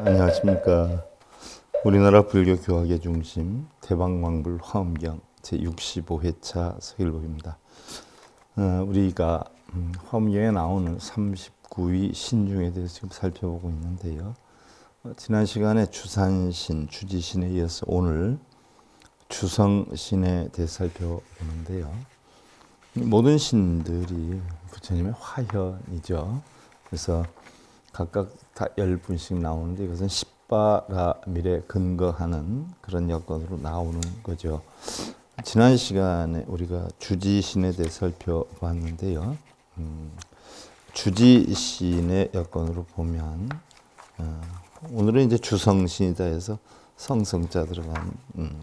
안녕하십니까. 우리나라 불교 교학의 중심 대방왕불 화엄경 제65회차 서일법입니다. 우리가 화엄경에 나오는 39위 신중에 대해서 지금 살펴보고 있는데요. 지난 시간에 주산신, 주지신에 이어서 오늘 주성신에 대해서 살펴보는데요. 모든 신들이 부처님의 화현이죠. 그래서 각각 다 10분씩 나오는데 이것은 십바라밀에 근거하는 그런 여건으로 나오는 거죠. 지난 시간에 우리가 주지신에 대해 살펴봤는데요. 주지신의 여건으로 보면 오늘은 이제 주성신이다 해서 성성자 들어간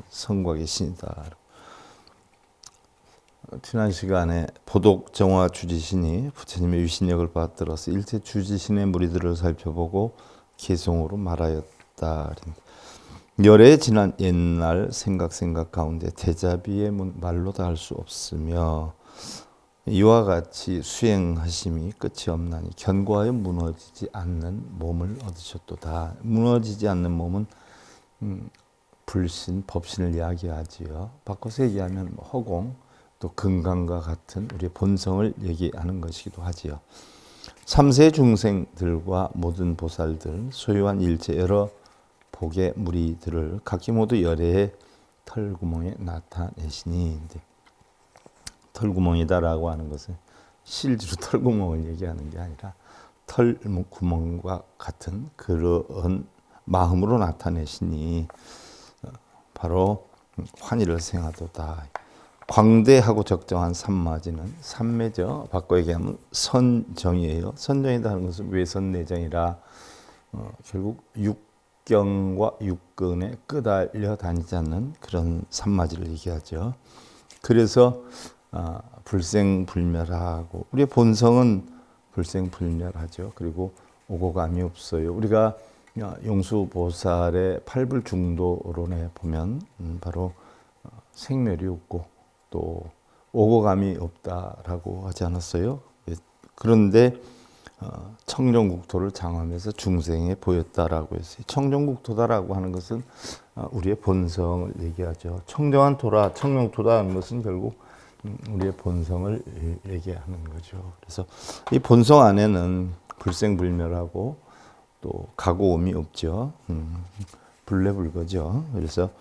성곽의 신이다. 지난 시간에 보독정화 주지신이 부처님의 위신력을 받들어서 일체 주지신의 무리들을 살펴보고 개송으로 말하였다. 열에 지난 옛날 생각 가운데 대자비의 말로 다 할 수 없으며 이와 같이 수행하심이 끝이 없나니 견고하여 무너지지 않는 몸을 얻으셨도다. 무너지지 않는 몸은 불신, 법신을 이야기하지요. 바꿔서 얘기하면 허공, 또 금강과 같은 우리의 본성을 얘기하는 것이기도 하지요. 삼세 중생들과 모든 보살들, 소유한 일체 여러 복의 무리들을 각기 모두 열애의 털구멍에 나타내시니, 털구멍이다라고 하는 것은 실제로 털구멍을 얘기하는 게 아니라 털구멍과 같은 그런 마음으로 나타내시니 바로 환희를 생하도다. 광대하고 적정한 삼마지는 삼매죠. 바꿔 얘기하면 선정이에요. 선정이라는 것은 외선내정이라 결국 육경과 육근에 끄달려 다니지 않는 그런 삼마지를 얘기하죠. 그래서 불생불멸하고 우리의 본성은 불생불멸하죠. 그리고 오고감이 없어요. 우리가 용수보살의 팔불중도론에 보면 바로 생멸이 없고 또 오고감이 없다라고 하지 않았어요? 그런데 청정국토를 장하면서 중생에 보였다라고 했어요. 청정국토다라고 하는 것은 우리의 본성을 얘기하죠. 청정한 토라, 청정토다는 것은 결국 우리의 본성을 얘기하는 거죠. 그래서 이 본성 안에는 불생불멸하고 또 가고음이 없죠. 불례불거죠. 그래서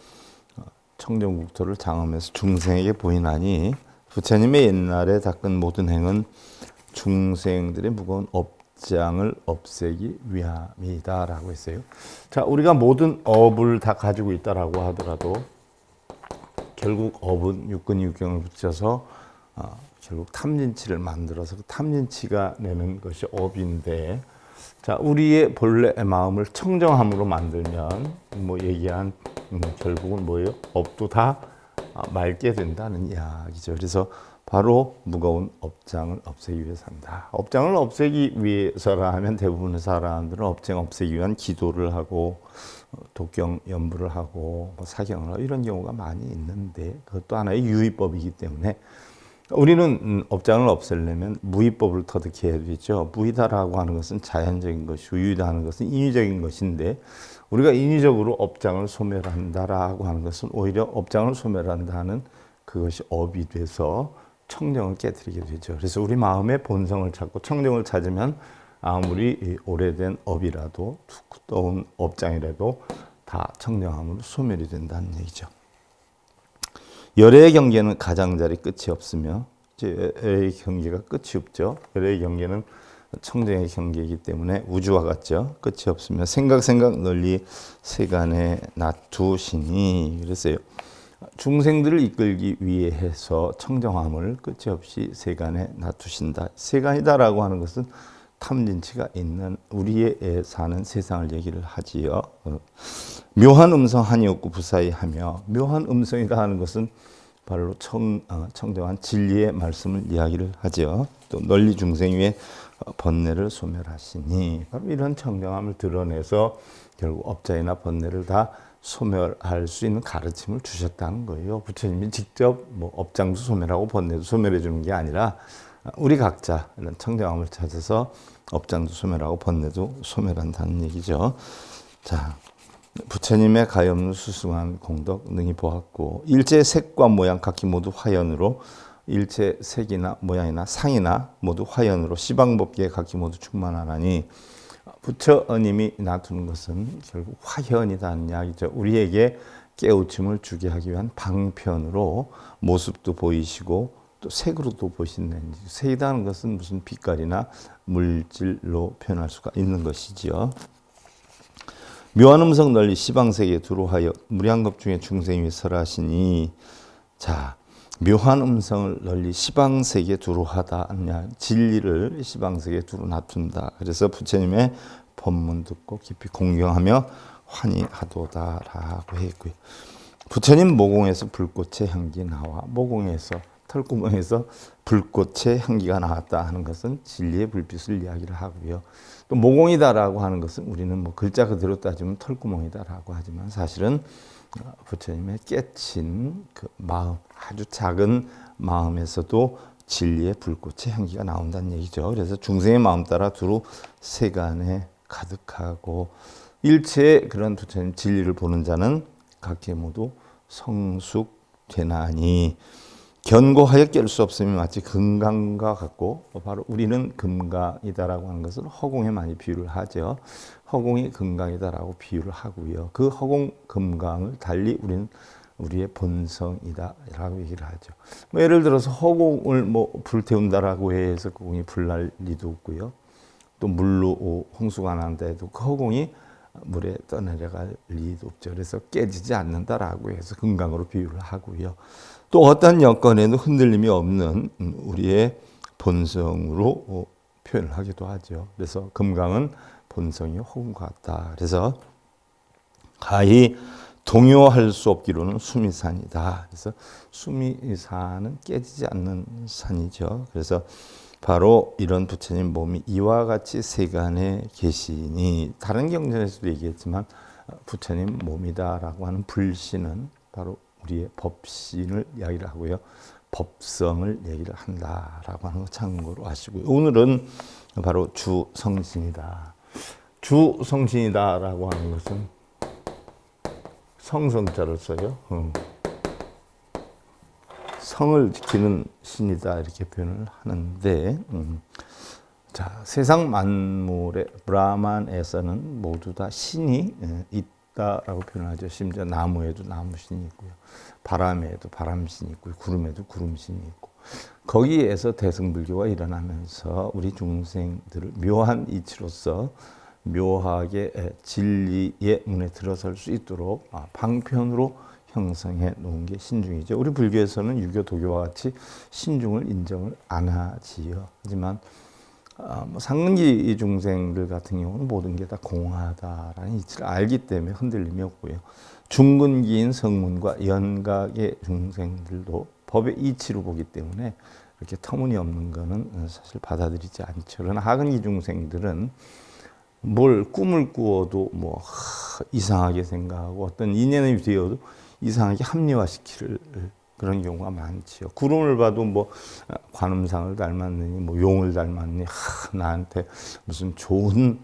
청정국토를 장하면서 중생에게 보이나니 부처님의 옛날에 닦은 모든 행은 중생들의 무거운 업장을 없애기 위함이다라고 했어요. 자, 우리가 모든 업을 다 가지고 있다라고 하더라도 결국 업은 육근 육경을 붙여서 결국 탐진치를 만들어서 그 탐진치가 내는 것이 업인데, 자, 우리의 본래 마음을 청정함으로 만들면 얘기한 결국은 뭐예요? 업도 다 맑게 된다는 이야기죠. 그래서 바로 무거운 업장을 없애기 위해서 한다. 업장을 없애기 위해서라 하면 대부분의 사람들은 업장 없애기 위한 기도를 하고 독경 연부를 하고 사경을 하고 이런 경우가 많이 있는데 그것도 하나의 유의법이기 때문에 우리는 업장을 없애려면 무의법을 터득해야 되죠. 무의다라고 하는 것은 자연적인 것이고 유의다 하는 것은 인위적인 것인데 우리가 인위적으로 업장을 소멸한다라고 하는 것은 오히려 업장을 소멸한다는 그것이 업이 돼서 청정을 깨뜨리게 되죠. 그래서 우리 마음의 본성을 찾고 청정을 찾으면 아무리 오래된 업이라도 두꺼운 업장이라도 다 청정함으로 소멸이 된다는 얘기죠. 열애의 경계는 가장자리 끝이 없으며 열애의 경계가 끝이 없죠. 열애의 경계는 청정의 경계이기 때문에 우주와 같죠. 끝이 없으며 생각 널리 세간에 놔두시니 그랬어요. 중생들을 이끌기 위해서 청정함을 끝이 없이 세간에 놔두신다. 세간이다라고 하는 것은 탐진치가 있는 우리의 사는 세상을 얘기를 하지요. 묘한 음성 한이 없고 부사이하며 묘한 음성이라 하는 것은 바로 청정한 진리의 말씀을 이야기를 하죠. 또 널리 중생 위에 번뇌를 소멸하시니 바로 이런 청정함을 드러내서 결국 업자이나 번뇌를 다 소멸할 수 있는 가르침을 주셨다는 거예요. 부처님이 직접 업장도 소멸하고 번뇌도 소멸해 주는 게 아니라 우리 각자 이런 청정함을 찾아서 업장도 소멸하고 번뇌도 소멸한다는 얘기죠. 자, 부처님의 가엾는 수승한 공덕 능히 보았고 일체 색과 모양 각기 모두 화연으로 일체 색이나 모양이나 상이나 모두 화연으로 시방법계에 각기 모두 충만하나니 부처님이 놔두는 것은 결국 화현이라는 이야기죠. 우리에게 깨우침을 주게 하기 위한 방편으로 모습도 보이시고 또 색으로도 보신다는 색이라는 것은 무슨 빛깔이나 물질로 표현할 수가 있는 것이지요. 묘한 음성 널리 시방세계에 두루하여 무량겁 중에 중생이 설하시니 자 묘한 음성을 널리 시방세계에 두루하다 진리를 시방세계에 두루 놔둔다. 그래서 부처님의 법문 듣고 깊이 공경하며 환희하도다라고 했고요. 부처님 모공에서 불꽃의 향기 나와 모공에서 털구멍에서 불꽃의 향기가 나왔다 하는 것은 진리의 불빛을 이야기를 하고요. 또 모공이다라고 하는 것은 우리는 뭐 글자 그대로 따지면 털구멍이다라고 하지만 사실은 부처님의 깨친 그 마음, 아주 작은 마음에서도 진리의 불꽃의 향기가 나온다는 얘기죠. 그래서 중생의 마음 따라 두루 세간에 가득하고 일체의 그런 부처님 진리를 보는 자는 각기 모두 성숙되나니 견고하여 깰 수 없음이 마치 금강과 같고 바로 우리는 금강이다라고 하는 것은 허공에 많이 비유를 하죠. 허공이 금강이다라고 비유를 하고요. 그 허공 금강을 달리 우리는 우리의 본성이다라고 얘기를 하죠. 뭐 예를 들어서 허공을 뭐 불태운다라고 해서 그 공이 불날 리도 없고요. 또 물로 홍수가 난다 해도 그 허공이 물에 떠내려갈 리도 없죠. 그래서 깨지지 않는다라고 해서 금강으로 비유를 하고요. 또 어떤 여건에도 흔들림이 없는 우리의 본성으로 표현을 하기도 하죠. 그래서 금강은 본성이 허공과 같다. 그래서 가히 동요할 수 없기로는 수미산이다. 그래서 수미산은 깨지지 않는 산이죠. 그래서 바로 이런 부처님 몸이 이와 같이 세간에 계시니 다른 경전에서도 얘기했지만 부처님 몸이다라고 하는 불신은 바로 우리의 법신을 이야기를 하고요. 법성을 얘기를 한다라고 하는 거 참고로 하시고요. 오늘은 바로 주성신이다. 주성신이다라고 하는 것은 성성자를 써요. 성을 지키는 신이다 이렇게 표현을 하는데 자 세상 만물의 브라만에서는 모두 다 신이 있다라고 표현하죠. 심지어 나무에도 나무신이 있고요. 바람에도 바람신이 있고요. 구름에도 구름신이 있고 거기에서 대승불교가 일어나면서 우리 중생들을 묘한 이치로서 묘하게 진리의 문에 들어설 수 있도록 방편으로 형성해 놓은 게 신중이죠. 우리 불교에서는 유교, 도교와 같이 신중을 인정을 안 하지요. 하지만 상근기 중생들 같은 경우는 모든 게 다 공하다라는 이치를 알기 때문에 흔들림이 없고요. 중근기인 성문과 연각의 중생들도 법의 이치로 보기 때문에 이렇게 터무니없는 거는 사실 받아들이지 않죠. 그러나 하근기 중생들은 뭘 꿈을 꾸어도 뭐 이상하게 생각하고 어떤 인연이 되어도 이상하게 합리화시킬 그런 경우가 많지요. 구름을 봐도 뭐 관음상을 닮았느니 뭐 용을 닮았니 나한테 무슨 좋은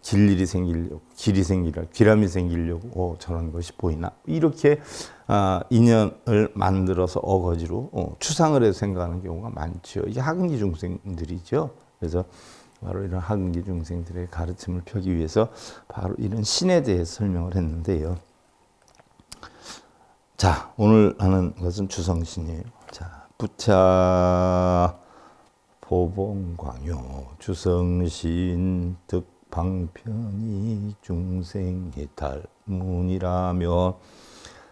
길이 생기려고 귀람이 생기려고 저런 것이 보이나 이렇게 인연을 만들어서 어거지로 추상을 해서 생각하는 경우가 많죠. 이게 하근기 중생들이죠. 그래서 바로 이런 하근기 중생들의 가르침을 펴기 위해서 바로 이런 신에 대해서 설명을 했는데요. 자, 오늘 하는 것은 주성신이에요. 자, 부차 보봉광요 주성신 득방편이 중생의 달문이라며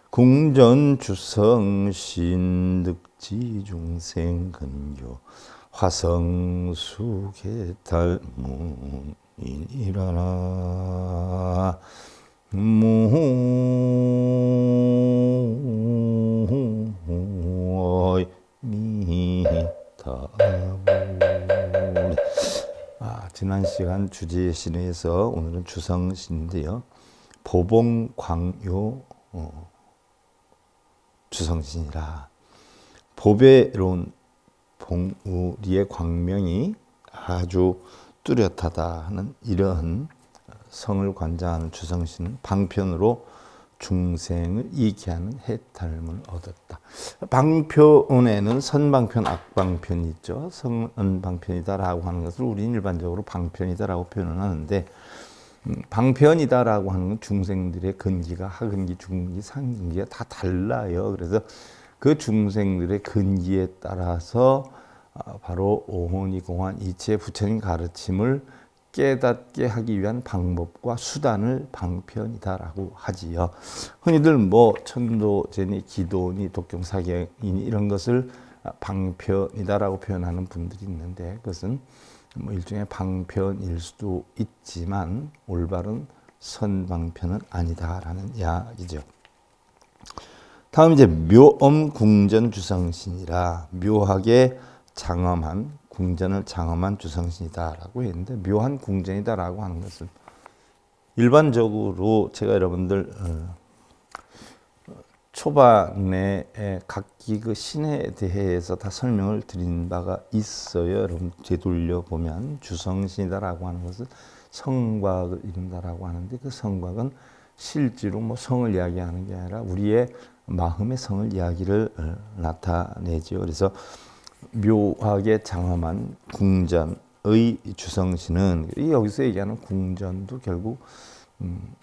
궁전 주성신 득지 중생 근교 화성수계 달문이라나 지난 시간 주제신에서 오늘은 주성신인데요. 보봉광요 주성신이라 보배로운 봉우리의 광명이 아주 뚜렷하다 하는 이런 성을 관장하는 주성신은 방편으로 중생을 이기하는 해탈문을 얻었다. 방편에는 선방편, 악방편이 있죠. 성은 방편이다라고 하는 것을 우리는 일반적으로 방편이다라고 표현을 하는데, 방편이다라고 하는 건 중생들의 근기가 하근기, 중근기, 상근기가 다 달라요. 그래서 그 중생들의 근기에 따라서 바로 오혼이 공한 이치의 부처님 가르침을 깨닫게 하기 위한 방법과 수단을 방편이다라고 하지요. 흔히들 뭐 천도제니, 기도니, 독경사경이니 이런 것을 방편이다라고 표현하는 분들이 있는데, 그것은 뭐 일종의 방편일 수도 있지만 올바른 선방편은 아니다라는 이야기죠. 다음 이제 묘엄 궁전 주성신이라, 묘하게 장엄한 궁전을 장엄한 주성신이다라고 했는데, 묘한 궁전이다라고 하는 것은 일반적으로 제가 여러분들 초반에 각기 그 신에 대해서 다 설명을 드린 바가 있어요. 여러분 되돌려 보면 주성신이다라고 하는 것은 성곽을 이룬다라고 하는데, 그 성곽은 실제로 뭐 성을 이야기하는 게 아니라 우리의 마음의 성을 이야기를 나타내죠. 그래서 묘하게 장엄한 궁전의 주성신은, 여기서 얘기하는 궁전도 결국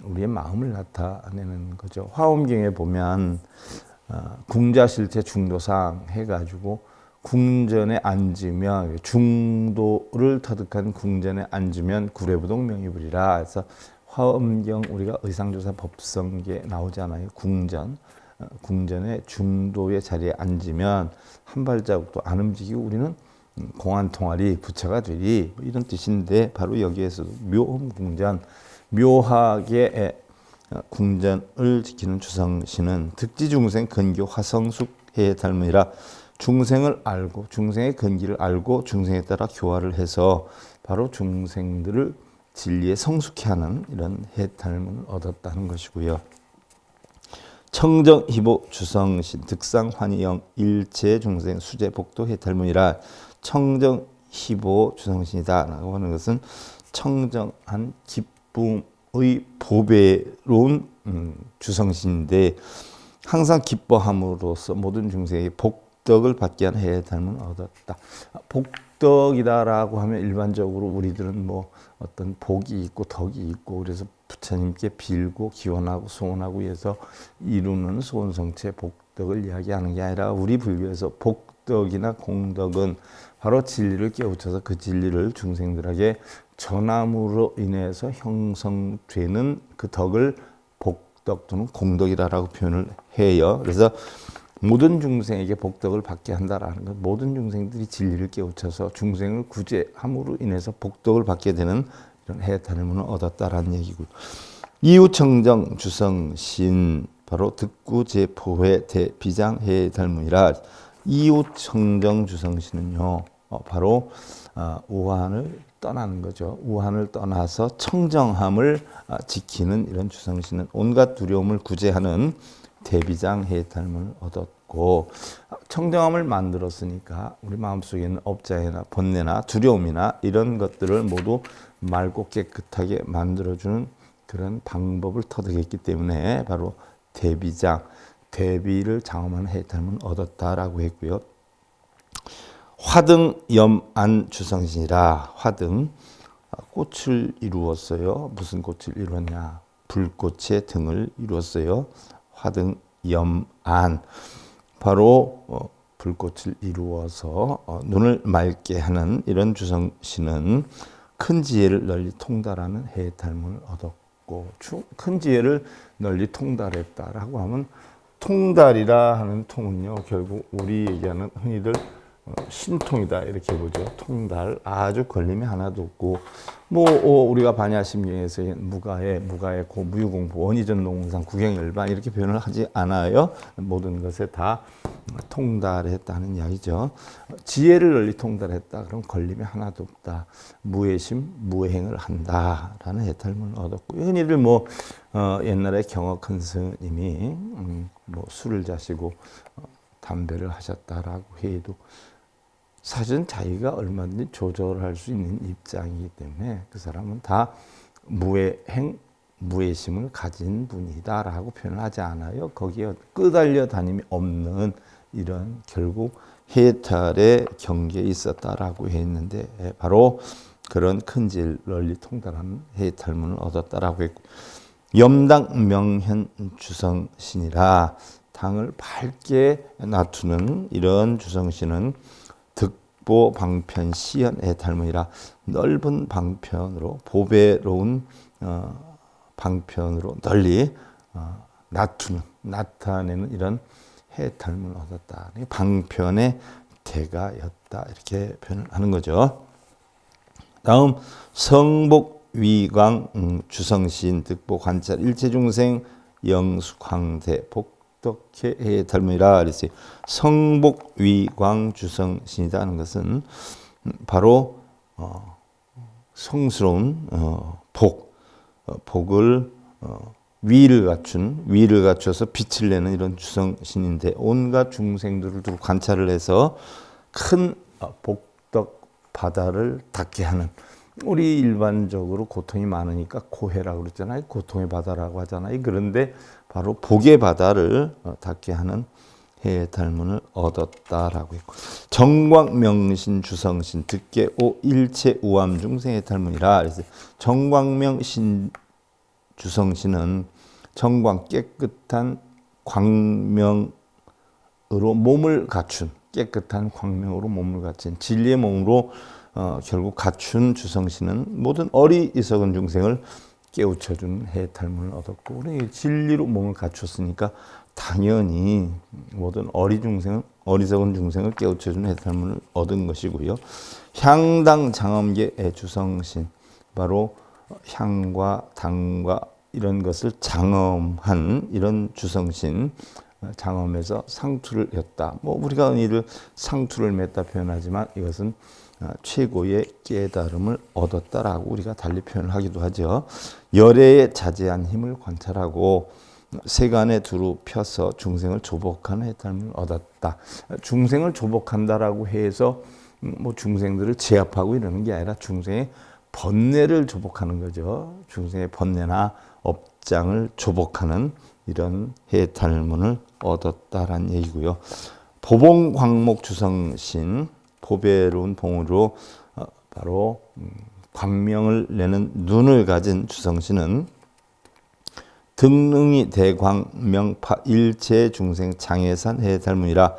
우리의 마음을 나타내는 거죠. 화엄경에 보면 궁자실체 중도상 해가지고 궁전에 앉으면, 중도를 터득한 궁전에 앉으면 구례부동 명의불이라 해서 화엄경 우리가 의상조사 법성기에 나오잖아요. 궁전의 중도의 자리에 앉으면 한 발자국도 안 움직이고 우리는 공안통활이 부처가 되리, 이런 뜻인데, 바로 여기에서도 묘엄궁전, 묘하게 궁전을 지키는 주성신은 득지중생 근교 화성숙 해탈문이라, 중생을 알고 중생의 근기를 알고 중생에 따라 교화를 해서 바로 중생들을 진리에 성숙해 하는 이런 해탈문을 얻었다는 것이고요. 청정희보 주성신 득상환희영 일체 중생 수제 복도 해탈문이라, 청정희보 주성신이다라고 하는 것은 청정한 기쁨의 보배로운 주성신인데, 항상 기뻐함으로써 모든 중생에게 복덕을 받게 하는 해탈문을 얻었다. 복덕이다라고 하면 일반적으로 우리들은 뭐 어떤 복이 있고 덕이 있고, 그래서 부처님께 빌고 기원하고 소원하고 해서 이루는 소원성체 복덕을 이야기하는 게 아니라, 우리 불교에서 복덕이나 공덕은 바로 진리를 깨우쳐서 그 진리를 중생들에게 전함으로 인해서 형성되는 그 덕을 복덕 또는 공덕이라고 표현을 해요. 그래서 모든 중생에게 복덕을 받게 한다라는 것, 모든 중생들이 진리를 깨우쳐서 중생을 구제함으로 인해서 복덕을 받게 되는 이런 해탈문을 얻었다라는 얘기고요. 이후청정 주성신 바로 득구제포회 대비장 해탈문이라, 이후청정 주성신은요 바로 우한을 떠나는 거죠. 우한을 떠나서 청정함을 지키는 이런 주성신은 온갖 두려움을 구제하는 대비장 해탈문을 얻었고, 청정함을 만들었으니까 우리 마음속에 있는 업장이나 번뇌나 두려움이나 이런 것들을 모두 맑고 깨끗하게 만들어주는 그런 방법을 터득했기 때문에 바로 대비장, 대비를 장엄한 해탈문을 얻었다라고 했고요. 화등 염안 주성신이라, 화등 꽃을 이루었어요. 무슨 꽃을 이루었냐? 불꽃의 등을 이루었어요. 화등 염안, 바로 불꽃을 이루어서 눈을 맑게 하는 이런 주성신은 큰 지혜를 널리 통달하는 해탈문을 얻었고, 큰 지혜를 널리 통달했다라고 하면, 통달이라 하는 통은요 결국 우리 얘기하는 흔히들 신통이다 이렇게 보죠. 통달, 아주 걸림이 하나도 없고, 뭐 우리가 반야심경에서 무가해 무유공부 원의전농상 구경열반 이렇게 표현을 하지 않아요. 모든 것에 다 통달했다는 이야기죠. 지혜를 널리 통달했다, 그럼 걸림이 하나도 없다, 무해심 무해행을 한다라는 해탈문을 얻었고, 흔히들 뭐 옛날에 경어 큰 스님이 뭐 술을 자시고 담배를 하셨다라고 해도 사실은 자기가 얼마든지 조절할 수 있는 입장이기 때문에 그 사람은 다 무해행, 무해심을 가진 분이다라고 표현을 하지 않아요. 거기에 끄달려 다님이 없는 이런 결국 해탈의 경계에 있었다라고 했는데 바로 그런 큰질 널리 통달하는 해탈문을 얻었다라고 했고 염당 명현 주성신이라 당을 밝게 놔두는 이런 주성신은 득보 방편 시연 해탈문이라 넓은 방편으로 보배로운 방편으로 널리 나타내는 이런 해탈문을 얻었다. 방편의 대가였다. 이렇게 표현을 하는 거죠. 다음 성복 위광 주성신 득보 관찰 일체중생 영수광대 복덕해 해탈문이라 그랬어요. 성복 위광 주성신이다 하는 것은 바로 성스러운 복을 위를 갖춰서 빛을 내는 이런 주성신인데 온갖 중생들을 두고 관찰을 해서 큰 복덕 바다를 닿게 하는 우리 일반적으로 고통이 많으니까 고해라고 그러잖아요. 고통의 바다라고 하잖아요. 그런데 바로 복의 바다를 닿게 하는 해탈문을 얻었다라고 했고 정광명신 주성신 득계오 일체 우암 중생 해탈문이라 그래서 정광명신 주성신은 정광 깨끗한 광명으로 몸을 갖춘 깨끗한 광명으로 몸을 갖춘 진리의 몸으로 결국 갖춘 주성신은 모든 어리석은 중생을 깨우쳐주는 해탈문을 얻었고 우리 진리로 몸을 갖췄으니까 당연히 모든 어리석은 중생을 깨우쳐주는 해탈문을 얻은 것이고요. 향당 장엄계 주성신 바로 향과 당과 이런 것을 장엄한 이런 주성신 장엄에서 상투를 였다. 우리가 흔히들 상투를 맺다 표현하지만 이것은 최고의 깨달음을 얻었다라고 우리가 달리 표현하기도 하죠. 열애의 자제한 힘을 관찰하고 세간에 두루 펴서 중생을 조복하는 해탈문을 얻었다. 중생을 조복한다라고 해서 중생들을 제압하고 이러는 게 아니라 중생의 번뇌를 조복하는 거죠. 중생의 번뇌나 업장을 조복하는 이런 해탈문을 얻었다라는 얘기고요. 보봉광목 주성신 보배로운 봉으로 바로 광명을 내는 눈을 가진 주성신은 등능이 대광명파 일체 중생 장애산 해탈문이라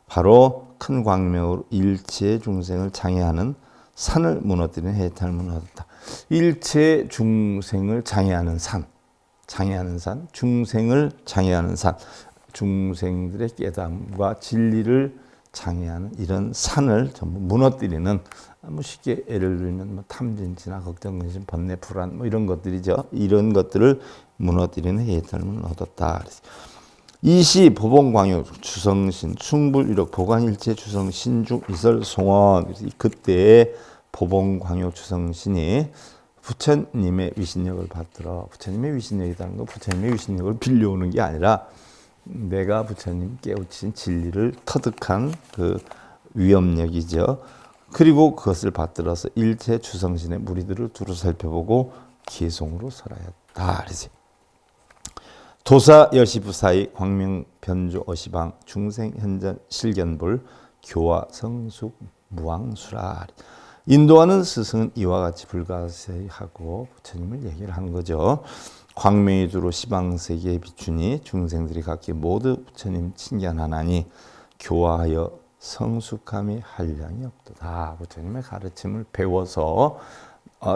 바로 큰 광명으로 일체 중생을 장애하는 산을 무너뜨리는 해탈문을 얻었다. 일체 중생을 장애하는 산, 중생을 장애하는 산, 중생들의 깨달음과 진리를 장애하는 이런 산을 전부 무너뜨리는 쉽게 예를 들면 탐진치나 걱정, 근심, 번뇌, 불안 이런 것들이죠. 이런 것들을 무너뜨리는 해탈문을 얻었다. 이시 보봉광요 주성신 충불유력 보관일체 주성 신중 이설 송원 그때의 보봉광요 주성신이 부처님의 위신력을 받들어 부처님의 위신력이라는 건 부처님의 위신력을 빌려오는 게 아니라 내가 부처님 깨우친 진리를 터득한 그 위엄력이죠. 그리고 그것을 받들어서 일체 주성신의 무리들을 두루 살펴보고 기송으로 설하였다. 도사 여시부사의 광명 변조 어시방 중생 현전 실견불 교화 성숙 무왕수라. 인도하는 스승은 이와 같이 불가세하고 부처님을 얘기를 하는 거죠. 광명이 두루 시방세계에 비추니 중생들이 각기 모두 부처님 친견하나니 교화하여 성숙함이 한량이 없도다. 부처님의 가르침을 배워서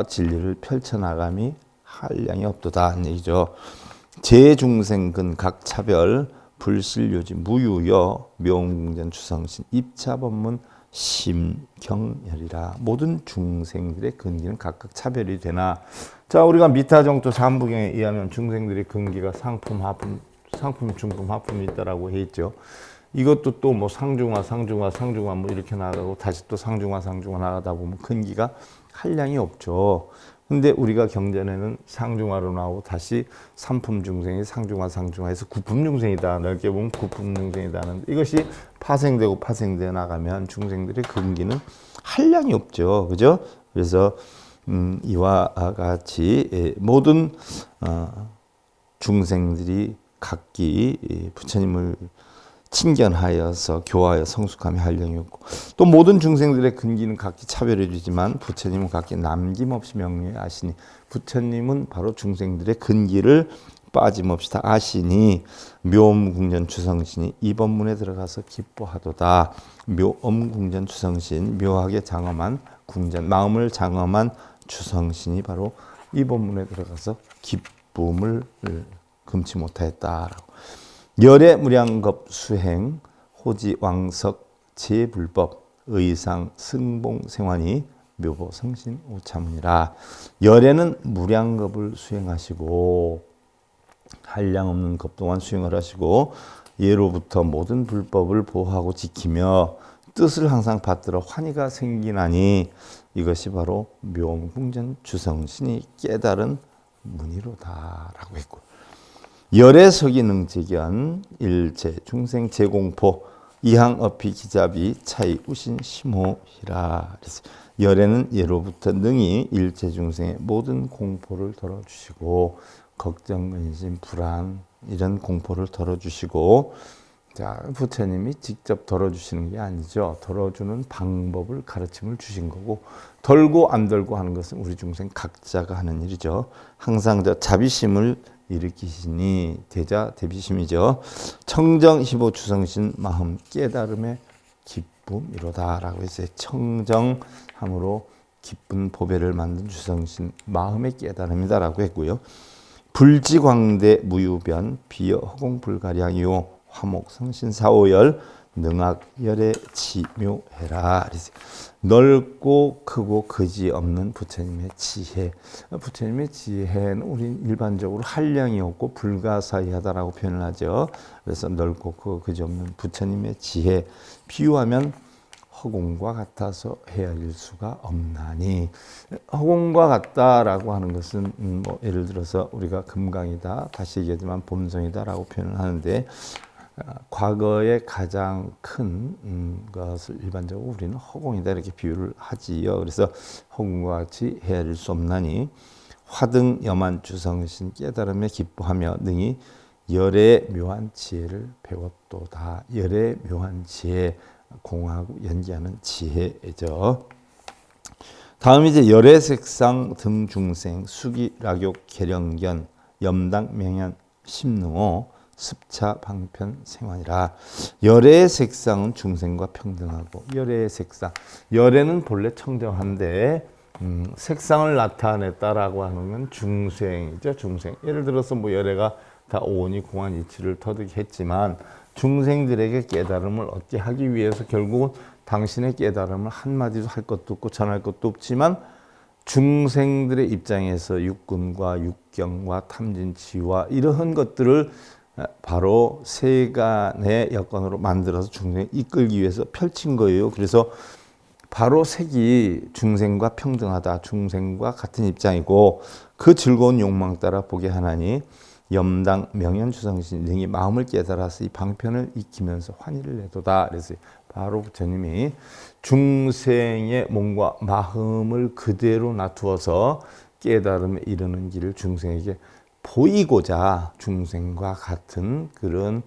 진리를 펼쳐나감이 한량이 없도다 하는 얘기죠. 제중생근 각 차별 불실요지 무유여 묘공전 주성신 입차법문 심경열이라. 모든 중생들의 근기는 각각 차별이 되나. 자, 우리가 미타정토 삼부경에 의하면 중생들의 근기가 상품, 하품, 상품, 중품, 하품이 있다라고 해 있죠. 이것도 또 상중하 이렇게 나가고 다시 또 상중하 나가다 보면 근기가 한량이 없죠. 근데 우리가 경전에는 상중하로 나오고 다시 삼품 중생이 상중하에서 구품 중생이다. 넓게 보면 구품 중생이다 하는데 이것이 파생되어 나가면 중생들의 근기는 한량이 없죠. 그죠? 그래서 이와 같이 모든 중생들이 각기 부처님을 친견하여서 교화하여 성숙함이 한량이었고 또 모든 중생들의 근기는 각기 차별해 주지만 부처님은 각기 남김없이 명료하시니 부처님은 바로 중생들의 근기를 빠짐없이 다 아시니 묘엄궁전 주성신이 이 법문에 들어가서 기뻐하도다. 묘엄궁전 주성신, 묘하게 장엄한 궁전, 마음을 장엄한 주성신이 바로 이 법문에 들어가서 기쁨을 금치 못하였다라고. 열의 무량겁 수행 호지 왕석 제불법 의상 승봉 생환이 묘보 성신 오차문이라. 열에는 무량겁을 수행하시고 한량없는 것 동안 수행을 하시고 예로부터 모든 불법을 보호하고 지키며 뜻을 항상 받들어 환희가 생기나니 이것이 바로 묘엄궁전 주성신이 깨달은 문의로다라고 했고 열의 서기능제견 일체 중생 제공포 이항업히 기자비 차이 우신 심호히라. 열에는 예로부터 능히 일체 중생의 모든 공포를 덜어주시고 걱정, 근심, 불안 이런 공포를 덜어주시고 자 부처님이 직접 덜어주시는 게 아니죠. 덜어주는 방법을 가르침을 주신 거고 덜고 안 덜고 하는 것은 우리 중생 각자가 하는 일이죠. 항상 저 자비심을 일으키시니 대자 대비심이죠. 청정 희보 주성신 마음 깨달음의 기쁨이로다라고 했어요. 청정함으로 기쁜 보배를 만든 주성신 마음의 깨달음이다라고 했고요. 불지광대 무유변 비여 허공불가량이요 화목성신사오열 능악열의 지묘해라. 넓고 크고 그지없는 부처님의 지혜. 부처님의 지혜는 우리 일반적으로 한량이 없고 불가사의하다라고 표현을 하죠. 그래서 넓고 크고 그지없는 부처님의 지혜 비유하면 허공과 같아서 헤아릴 수가 없나니. 허공과 같다라고 하는 것은 뭐 예를 들어서 우리가 금강이다 다시 얘기하지만 봄송이다라고 표현을 하는데 과거에 가장 큰 것을 일반적으로 우리는 허공이다 이렇게 비유를 하지요. 그래서 허공과 같이 헤아릴 수 없나니 화등 여만 주성신 깨달음에 기뻐하며 능히 열의 묘한 지혜를 배웠도다. 열의 묘한 지혜 공하고 연기하는 지혜죠. 다음 이제 열의 색상 등중생 수기 라욕 계령견 염당 명현 심능호 습차 방편 생환이라. 열의 색상은 중생과 평등하고 열의 색상 열에는 본래 청정한데 색상을 나타냈다라고 하는 건 중생이죠. 중생. 예를 들어서 뭐 열애가 다 오온이 공한 이치를 터득 했지만 중생들에게 깨달음을 얻게 하기 위해서 결국은 당신의 깨달음을 한마디도 할 것도 없고 전할 것도 없지만 중생들의 입장에서 육군과 육경과 탐진치와 이러한 것들을 바로 세간의 여건으로 만들어서 중생을 이끌기 위해서 펼친 거예요. 그래서 바로 색이 중생과 평등하다. 중생과 같은 입장이고 그 즐거운 욕망 따라 보게 하나니 염당 명현주성신 등이 마음을 깨달아서 이 방편을 익히면서 환희를 내도다. 그래서 바로 부처님이 중생의 몸과 마음을 그대로 놔두어서 깨달음에 이르는 길을 중생에게 보이고자 중생과 같은 그런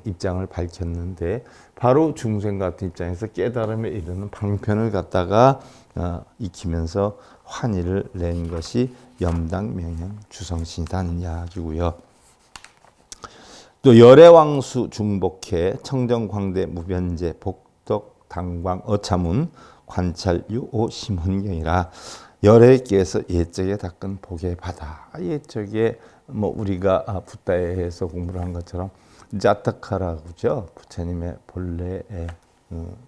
입장을 밝혔는데 바로 중생 같은 입장에서 깨달음에 이르는 방편을 갖다가 익히면서 환희를 낸 것이 염당 명현 주성신이라는 이야기고요. 또 열애왕수 중복해 청정광대 무변제 복덕 당광 어차문 관찰 유오 심헌경이라. 열애께서 옛적에 닦은 복의 바다. 옛적에 뭐 우리가 붓다에서 공부를 한 것처럼 자타카라고죠. 부처님의 본래의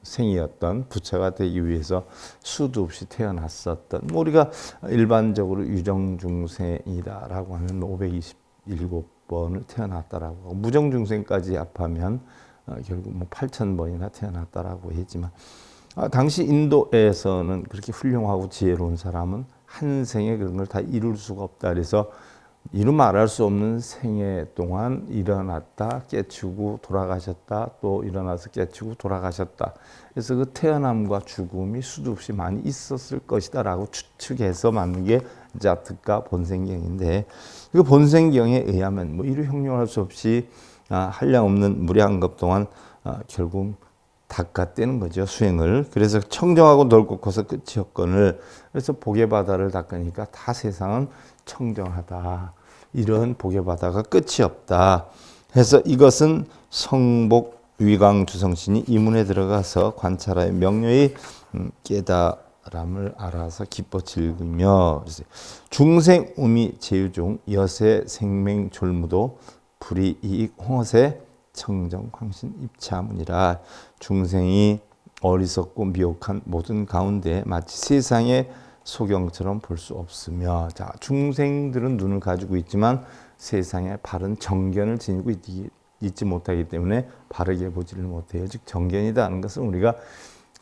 생이었던 부처가 되기 위해서 수도 없이 태어났었던 뭐 우리가 일반적으로 유정중생이다라고 하면 527번을 태어났다라고 하고 무정중생까지 합하면 결국 뭐 8,000번이나 태어났다라고 했지만 당시 인도에서는 그렇게 훌륭하고 지혜로운 사람은 한 생에 그런 걸 다 이룰 수가 없다. 그래서 이루 말할 수 없는 생애 동안 일어났다 깨치고 돌아가셨다 또 일어나서 깨치고 돌아가셨다. 그래서 그 태어남과 죽음이 수도 없이 많이 있었을 것이다 라고 추측해서 만든 게 자특과 본생경인데, 그 본생경에 의하면 뭐 이루 형용할 수 없이 한량없는 무량급 동안 결국 닦았다는 거죠, 수행을. 그래서 청정하고 넓고 커서 끝이 없거늘, 그래서 복의 바다를 닦으니까 다 세상은 청정하다, 이런 복의 바다가 끝이 없다 해서 이것은 성복 위강 주성신이 이문에 들어가서 관찰하여 명료히 깨달음을 알아서 기뻐 즐기며, 중생 우미 제유중 여세 생맹 졸무도 불이익 홍어세 청정 광신 입차문이라. 중생이 어리석고 미혹한 모든 가운데 마치 세상의 소경처럼 볼 수 없으며, 자, 중생들은 눈을 가지고 있지만 세상에 바른 정견을 지니고 있지 못하기 때문에 바르게 보지를 못해요. 즉 정견이다 하는 것은 우리가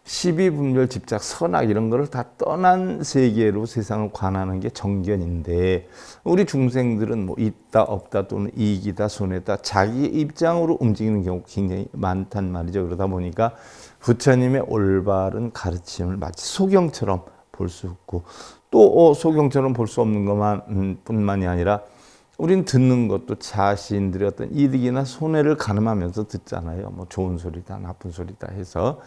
십이분별 집착 선악 이런 거를 다 떠난 세계로 세상을 관하는 게 정견인데, 우리 중생들은 뭐 있다 없다 또는 이익이다 손해다 자기 입장으로 움직이는 경우가 굉장히 많단 말이죠. 그러다 보니까 부처님의 올바른 가르침을 마치 소경처럼 볼 수 없고, 또 소경처럼 볼 수 없는 것만 뿐만이 아니라 우린 듣는 것도 자신들의 어떤 이득이나 손해를 가늠하면서 듣잖아요. 뭐 좋은 소리다 나쁜 소리다 해서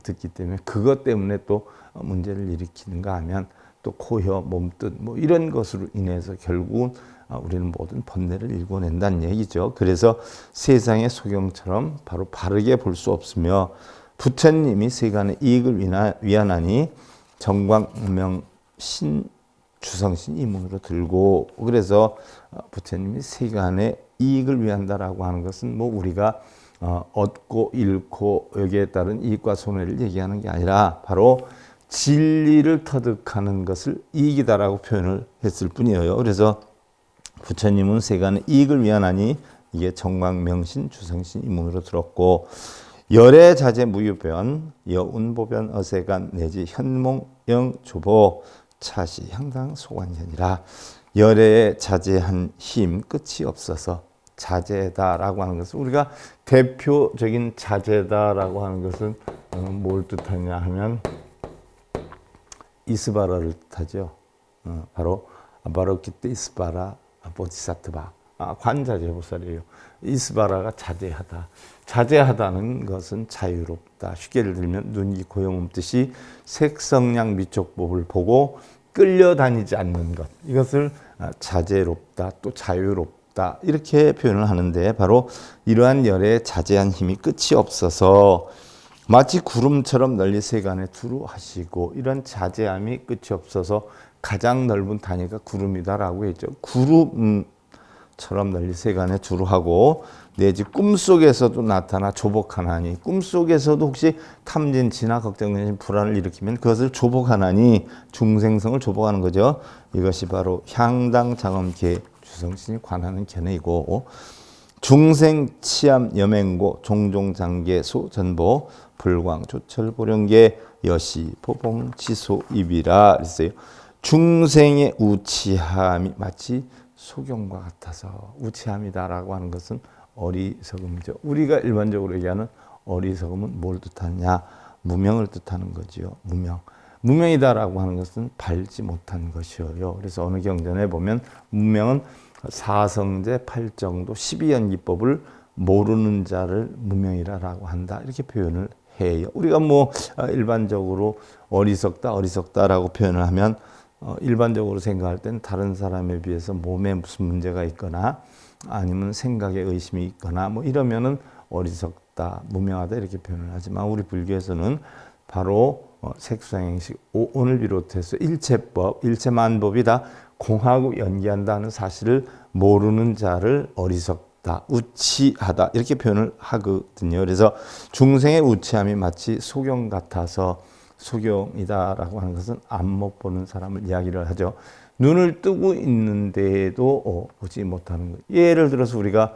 듣기 때문에 그것 때문에 또 문제를 일으키는가 하면 또 코혀 몸뜻 뭐 이런 것으로 인해서 결국은 우리는 모든 번뇌를 일궈낸다는 얘기죠. 그래서 세상의 소경처럼 바로 바르게 볼 수 없으며, 부처님이 세간의 이익을 위하나니 정광명 주성신 이문으로 들고, 그래서 부처님이 세간의 이익을 위한다라고 하는 것은 뭐 우리가 얻고 잃고 여기에 따른 이익과 손해를 얘기하는 게 아니라 바로 진리를 터득하는 것을 이익이다라고 표현을 했을 뿐이에요. 그래서 부처님은 세간의 이익을 위하나니 이게 정광명신 주성신 이문으로 들었고, 열애 자제 무유변 여운보변 어세간 내지 현몽영 조보 차시 향당 소관현이라. 열애에 자제한 힘 끝이 없어서 자제다라고 하는 것은, 우리가 대표적인 자제다라고 하는 것은 뭘 뜻하냐 하면 이스바라를 뜻하죠. 바로 아바로키테 이스바라 보디사트바, 관자재보살이에요. 이스바라가 자제하다. 자제하다는 것은 자유롭다. 쉽게 예를 들면 눈이 고요몸듯이 색성량 미촉법을 보고 끌려다니지 않는 것, 이것을 자제롭다 또 자유롭다 이렇게 표현을 하는데, 바로 이러한 열의 자제한 힘이 끝이 없어서 마치 구름처럼 널리 세간에 두루 하시고, 이런 자제함이 끝이 없어서 가장 넓은 단위가 구름이다라고 했죠. 구름처럼 널리 세간에 두루 하고, 내지 꿈속에서도 나타나 조복하나니, 꿈속에서도 혹시 탐진, 진화, 걱정, 불안을 일으키면 그것을 조복하나니, 중생성을 조복하는 거죠. 이것이 바로 향당 장엄계 주성신이 관하는 견해이고, 중생 치암 여맹고 종종 장계 소전보 불광 조철 보령계 여시 보봉 지소 입이라 그랬어요. 중생의 우치함이 마치 소경과 같아서, 우치함이다라고 하는 것은 어리석음이죠. 우리가 일반적으로 얘기하는 어리석음은 뭘 뜻하냐? 무명을 뜻하는 거죠. 무명. 무명이다라고 하는 것은 발지 못한 것이에요. 그래서 어느 경전에 보면 무명은 사성제 8정도 12연기법을 모르는 자를 무명이라고 한다, 이렇게 표현을 해요. 우리가 뭐 일반적으로 어리석다라고 표현을 하면 일반적으로 생각할 때는 다른 사람에 비해서 몸에 무슨 문제가 있거나 아니면 생각에 의심이 있거나 뭐 이러면은 어리석다, 무명하다 이렇게 표현을 하지만, 우리 불교에서는 바로 색수행식 오늘 비롯해서 일체법, 일체만법이 다 공하고 연기한다는 사실을 모르는 자를 어리석다, 우치하다 이렇게 표현을 하거든요. 그래서 중생의 우치함이 마치 소경 같아서, 소경이다라고 하는 것은 안못 보는 사람을 이야기를 하죠. 눈을 뜨고 있는데도 보지 못하는 것. 예를 들어서 우리가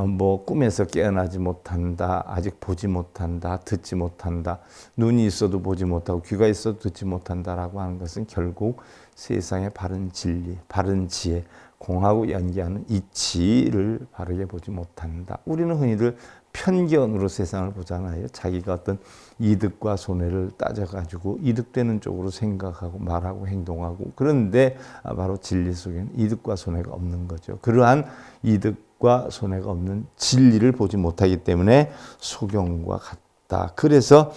뭐 꿈에서 깨어나지 못한다, 아직 보지 못한다, 듣지 못한다, 눈이 있어도 보지 못하고 귀가 있어도 듣지 못한다라고 하는 것은 결국 세상의 바른 진리, 바른 지혜, 공하고 연계하는 이치를 바르게 보지 못한다. 우리는 흔히들 편견으로 세상을 보잖아요. 자기가 어떤 이득과 손해를 따져가지고 이득되는 쪽으로 생각하고 말하고 행동하고, 그런데 바로 진리 속에는 이득과 손해가 없는 거죠. 그러한 이득과 손해가 없는 진리를 보지 못하기 때문에 소경과 같다. 그래서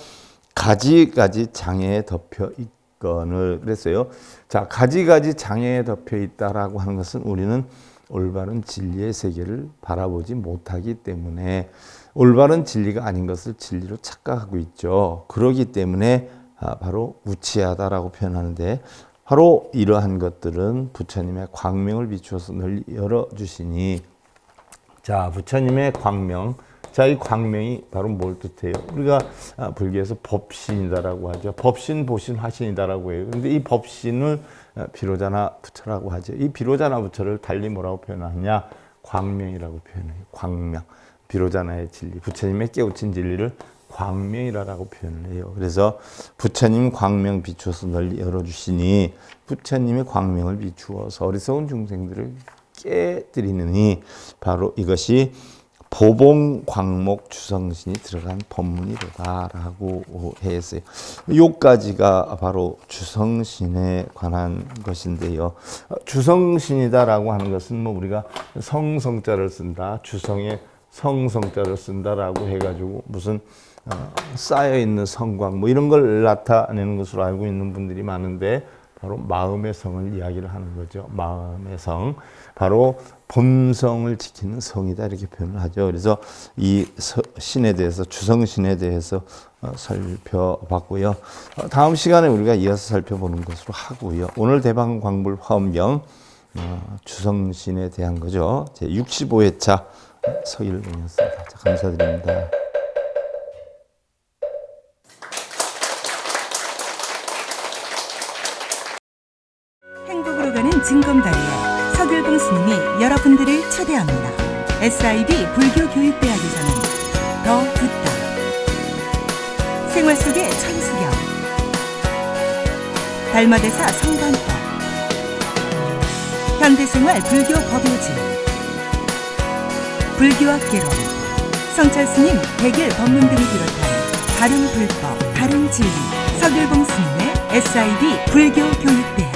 가지가지 장애에 덮여 있건을 그랬어요. 자, 가지가지 장애에 덮여 있다라고 하는 것은 우리는 올바른 진리의 세계를 바라보지 못하기 때문에, 올바른 진리가 아닌 것을 진리로 착각하고 있죠. 그러기 때문에 바로 우치하다라고 표현하는데, 바로 이러한 것들은 부처님의 광명을 비추어서 널리 열어주시니, 자, 부처님의 광명. 자, 이 광명이 바로 뭘 뜻해요? 우리가 불교에서 법신이다라고 하죠. 법신, 보신, 화신이다라고 해요. 그런데 이 법신을 비로자나 부처라고 하죠. 이 비로자나 부처를 달리 뭐라고 표현하냐? 광명이라고 표현해요. 광명. 비로자나의 진리. 부처님의 깨우친 진리를 광명이라고 표현을 해요. 그래서 부처님 광명 비추어서 널리 열어주시니, 부처님의 광명을 비추어서 어리석은 중생들을 깨뜨리느니, 바로 이것이 보봉 광목 주성신이 들어간 법문이로다라고 했어요. 요까지가 바로 주성신에 관한 것인데요. 주성신이다라고 하는 것은 뭐 우리가 성성자를 쓴다, 주성의 성성자를 쓴다라고 해가지고 무슨 쌓여 있는 성광 뭐 이런 걸 나타내는 것으로 알고 있는 분들이 많은데, 바로 마음의 성을 이야기를 하는 거죠. 마음의 성, 바로 본성을 지키는 성이다 이렇게 표현을 하죠. 그래서 이 신에 대해서, 주성신에 대해서 살펴봤고요. 다음 시간에 우리가 이어서 살펴보는 것으로 하고요. 오늘 대방광불 화엄경 주성신에 대한 거죠. 제 65회차 서일봉이었습니다. 자, 감사드립니다. 행복으로 가는 징검다리에 서길봉 스님이 여러분들을 초대합니다. SIB 불교교육대학에서는 더 듣다, 생활 속의 천수경, 달마대사 성관법, 현대생활 불교 법요지, 불교학개론, 성찰스님 백일 법문 등을 비롯한 다른 불법, 다른 진리, 서길봉 스님의 SIB 불교교육대학.